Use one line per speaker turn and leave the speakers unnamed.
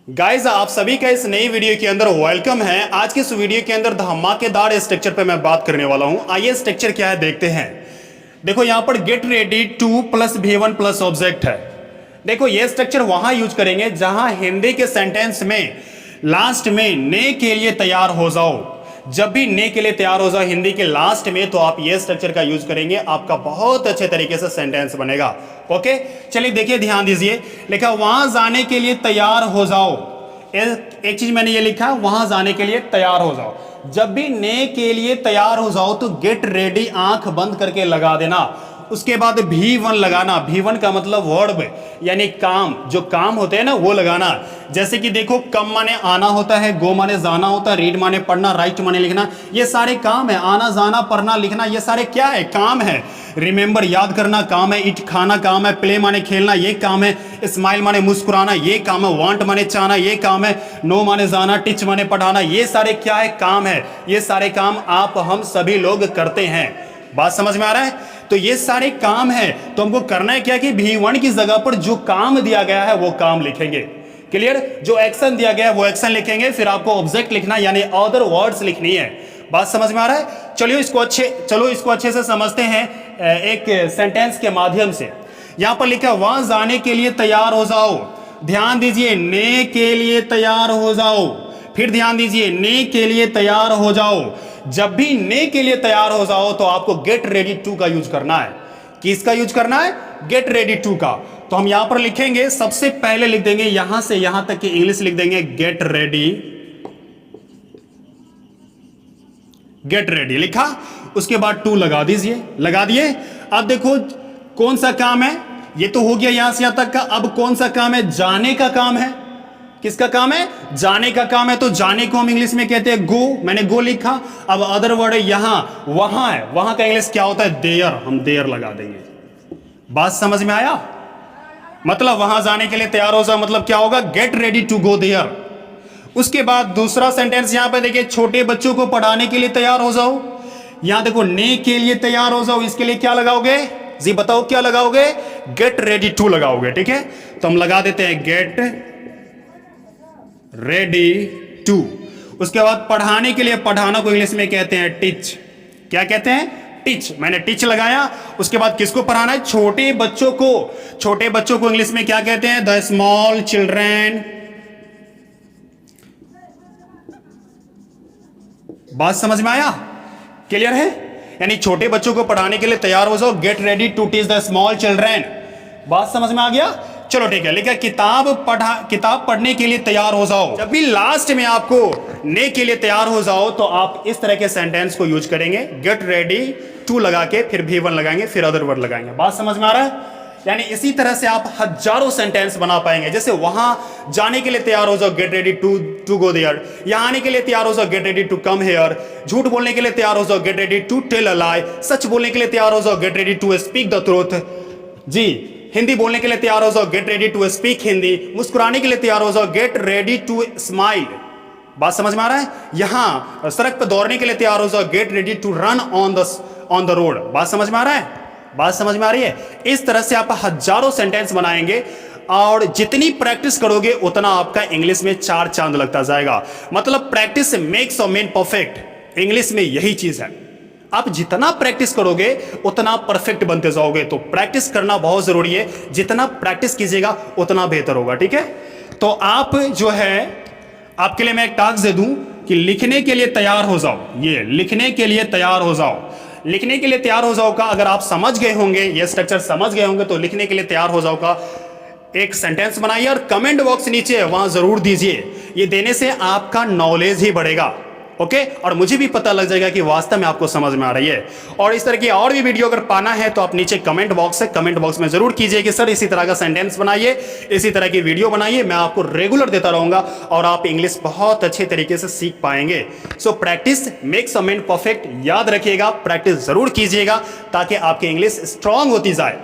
Guys आप सभी का इस नई वीडियो के अंदर वेलकम है। आज की इस वीडियो के अंदर धमाकेदार स्ट्रक्चर पे मैं बात करने वाला हूं। आइए स्ट्रक्चर क्या है देखते हैं। देखो यहां पर gate ready two plus V1 plus object है। देखो ये स्ट्रक्चर वहां यूज करेंगे जहां हिंदी के सेंटेंस में लास्ट में ने के लिए तैयार हो जाओ। जब भी ने के लिए तैयार हो जाओ हिंदी के लास्ट में, तो आप ये स्ट्रक्चर का यूज करेंगे, आपका बहुत अच्छे तरीके से सेंटेंस बनेगा। ओके चलिए देखिए, ध्यान दीजिए। लिखा वहां जाने के लिए तैयार हो जाओ। एक चीज मैंने ये लिखा, वहां जाने के लिए तैयार हो जाओ। जब भी ने के लिए तैयार हो जाओ तो गेट रेडी आंख बंद करके लगा देना। उसके बाद V1 लगाना। V1 का मतलब वर्ब यानी काम, जो काम होते हैं ना वो लगाना। जैसे कि देखो कम माने आना होता है, गो माने जाना होता है, रीड माने पढ़ना, राइट माने लिखना। ये सारे काम है। आना जाना पढ़ना लिखना ये सारे क्या है? काम है। रिमेंबर याद करना काम है। इट खाना काम है। प्ले माने खेलना ये काम है। स्माइल माने मुस्कुराना ये काम है। वांट माने चाहना ये काम है। नो माने जाना, टीच माने पढ़ाना, ये सारे क्या है? काम है। ये सारे काम आप हम सभी लोग करते हैं। बात समझ में आ रहा है? तो ये सारे काम है, तो हमको करना है क्या कि V1 की जगह पर जो काम दिया गया है वो काम लिखेंगे। क्लियर? जो एक्शन दिया गया है वो एक्शन लिखेंगे। फिर आपको ऑब्जेक्ट लिखना यानी अदर वर्ड्स लिखनी है। बात समझ में आ रहा है? चलो इसको अच्छे से समझते हैं एक सेंटेंस के माध्यम से। यहां पर लिखा वहां जाने के लिए तैयार हो जाओ। ध्यान दीजिए, ने के लिए तैयार हो जाओ। फिर ध्यान दीजिए, ने के लिए तैयार हो जाओ। जब भी ने के लिए तैयार हो जाओ तो आपको गेट रेडी टू का यूज करना है। किसका यूज करना है? गेट रेडी टू का। तो हम यहां पर लिखेंगे, सबसे पहले लिख देंगे यहां से यहां तक की इंग्लिश लिख देंगे गेट रेडी लिखा। उसके बाद टू लगा दीजिए। लगा दिए। अब देखो कौन सा काम है, ये तो हो गया यहां से यहां तक का। अब कौन सा काम है? जाने का काम है। किसका काम है? जाने का काम है। तो जाने को हम इंग्लिश में कहते हैं गो। मैंने गो लिखा। अब अदर वर्ड है यहां, वहां है। वहां का इंग्लिश क्या होता है? देयर। हम देयर लगा देंगे। बात समझ में आया? मतलब वहां जाने के लिए तैयार हो जाओ मतलब क्या होगा? Get ready to go there. उसके बाद दूसरा सेंटेंस यहां पे देखिए, छोटे बच्चों को पढ़ाने के लिए तैयार हो जाओ। यहां देखो ने के लिए तैयार हो जाओ, इसके लिए क्या लगाओगे जी? बताओ क्या लगाओगे? गेट रेडी टू लगाओगे। ठीक है, तो हम लगा देते हैं गेट रेडी टू। उसके बाद पढ़ाने के लिए, पढ़ाना को इंग्लिश में कहते हैं टीच। क्या कहते हैं? टीच। मैंने टीच लगाया। उसके बाद किसको पढ़ाना है? छोटे बच्चों को। छोटे बच्चों को इंग्लिश में क्या कहते हैं? The small children. बात समझ में आया? क्लियर है? यानी छोटे बच्चों को पढ़ाने के लिए तैयार हो जाओ, get ready to teach the small children. बात समझ में आ गया? चलो ठीक है। लेकिन किताब पढ़ने के लिए तैयार हो जाओ। जब भी लास्ट में आपको ने के लिए तैयार हो जाओ तो आप इस तरह के सेंटेंस को यूज करेंगे, गेट रेडी टू लगा के, फिर V1 लगाएंगे, फिर अदर वर्ड लगाएंगे। बात समझ में आ रहा है? यानी इसी तरह से आप हजारों सेंटेंस बना पाएंगे। जैसे वहां जाने के लिए तैयार हो जाओ, get ready to go there. यहां आने के लिए तैयार हो जाओ, get ready to come here. झूठ बोलने के लिए तैयार हो जाओ, get ready to tell a lie. सच बोलने के लिए तैयार हो जाओ, get ready to speak the truth. जी, हिंदी बोलने के लिए तैयार हो जाओ, get ready to speak Hindi. मुस्कुराने के लिए तैयार हो जाओ, गेट रेडी टू स्माइल। बात समझ में आ रहा है? यहां सड़क पर दौड़ने के लिए तैयार हो जाओ, get ready to run on the road. बात समझ में आ रहा है? बात समझ में आ रही है? इस तरह से आप हजारों सेंटेंस बनाएंगे और जितनी प्रैक्टिस करोगे उतना आपका इंग्लिश में चार चांद लगता जाएगा। मतलब practice makes a man perfect. English में यही चीज है। आप जितना प्रैक्टिस करोगे उतना परफेक्ट बनते जाओगे। तो प्रैक्टिस करना बहुत जरूरी है। जितना प्रैक्टिस कीजिएगा उतना बेहतर होगा। ठीक है, तो आप जो है, आपके लिए मैं एक टास्क दे दूं कि लिखने के लिए तैयार हो जाओ। ये लिखने के लिए तैयार हो जाओ। लिखने के लिए तैयार हो जाओ का अगर आप समझ गए होंगे, ये स्ट्रक्चर समझ गए होंगे, तो लिखने के लिए तैयार हो जाओ का एक सेंटेंस बनाइए और कमेंट बॉक्स नीचे है वहां जरूर दीजिए। ये देने से आपका नॉलेज ही बढ़ेगा। ओके, और मुझे भी पता लग जाएगा कि वास्तव में आपको समझ में आ रही है। और इस तरह की और भी वीडियो अगर पाना है तो आप नीचे कमेंट बॉक्स में जरूर कीजिए कि सर इसी तरह का सेंटेंस बनाइए, इसी तरह की वीडियो बनाइए। मैं आपको रेगुलर देता रहूंगा और आप इंग्लिश बहुत अच्छे तरीके से सीख पाएंगे। So practice makes a man perfect. याद रखिएगा, प्रैक्टिस जरूर कीजिएगा ताकि आपकी इंग्लिश स्ट्रांग होती जाए।